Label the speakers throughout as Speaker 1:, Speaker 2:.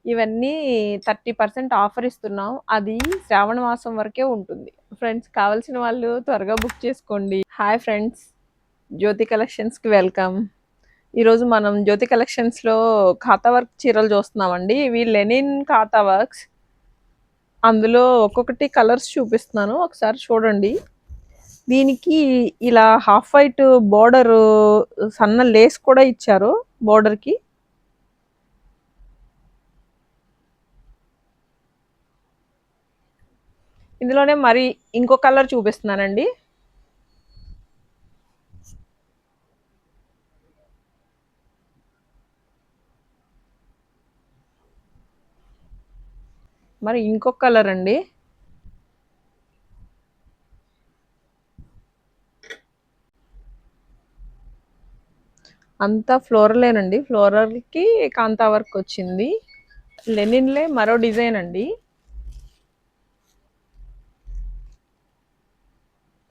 Speaker 1: ఇవన్నీ 30% ఆఫర్ ఇస్తున్నాం. అది శ్రావణ మాసం వరకే ఉంటుంది. ఫ్రెండ్స్ కావాల్సిన వాళ్ళు త్వరగా బుక్ చేసుకోండి. హాయ్ ఫ్రెండ్స్, జ్యోతి కలెక్షన్స్‌కి వెల్కమ్. ఈరోజు మనం జ్యోతి కలెక్షన్స్‌లో ఖాతా వర్క్ చీరలు చూస్తున్నామండి. ఇవి లెనిన్ ఖాతా వర్క్స్. అందులో ఒక్కొక్కటి కలర్స్ చూపిస్తున్నాను. ఒకసారి చూడండి. దీనికి ఇలా హాఫ్ వైట్ బోర్డర్ సన్న లేస్ కూడా ఇచ్చారు బోర్డర్‌కి. ఇందులోనే మరి ఇంకో కలర్ చూపిస్తున్నానండి. మరి ఇంకొక కలర్ అండి. అంతా ఫ్లోరలేనండి. ఫ్లోరల్‌కి కాంతా వర్క్ వచ్చింది. లెనిన్‌లే మరో డిజైన్ అండి.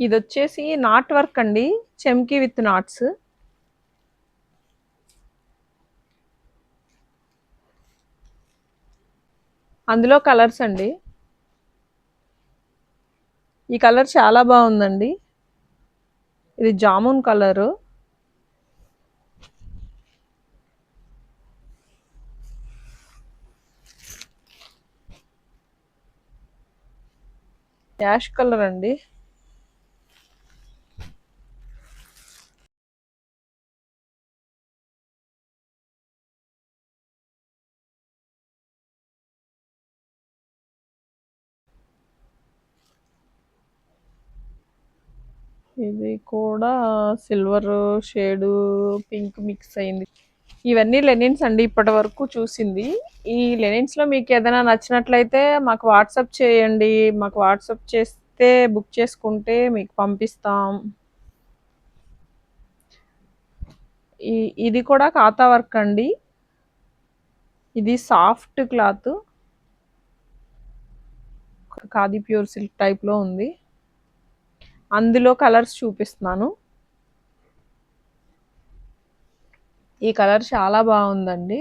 Speaker 1: ఇదొచ్చేసి నాట్ వర్క్ అండి. చెమ్కీ విత్ నాట్స్. అందులో కలర్స్ అండి. ఈ కలర్ చాలా బాగుందండి. ఇది జామున్ కలరు. యాష్ కలర్ అండి. ఇది కూడా సిల్వర్ షేడు పింక్ మిక్స్ అయింది. ఇవన్నీ లెనిన్స్ అండి ఇప్పటి వరకు చూసింది. ఈ లెనిన్స్‌లో మీకు ఏదైనా నచ్చినట్లయితే మాకు వాట్సాప్ చేయండి. మాకు వాట్సాప్ చేస్తే బుక్ చేసుకుంటే మీకు పంపిస్తాం. ఇది కూడా ఖాతా వర్క్ అండి. ఇది soft cloth. Khadi pure silk టైప్‌లో ఉంది. అందులో కలర్స్ చూపిస్తున్నాను. ఈ కలర్ చాలా బాగుందండి.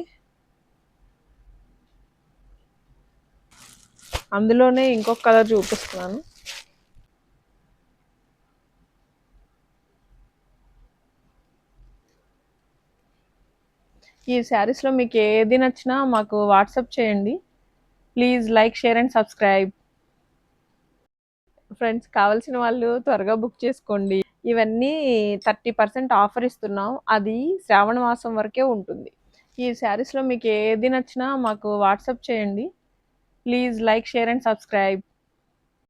Speaker 1: అందులోనే ఇంకొక కలర్ చూపిస్తున్నాను. ఈ శారీస్‌లో మీకు ఏది నచ్చినా మాకు వాట్సాప్ చేయండి. Please like, share and subscribe. Friends కావాల్సిన వాళ్ళు త్వరగా బుక్ చేసుకోండి. ఇవన్నీ 30% ఆఫర్ ఇస్తున్నాం. అది శ్రావణ మాసం వరకే ఉంటుంది. ఈ శారీస్‌లో మీకు ఏది నచ్చినా మాకు వాట్సాప్ చేయండి. Please like, share and subscribe.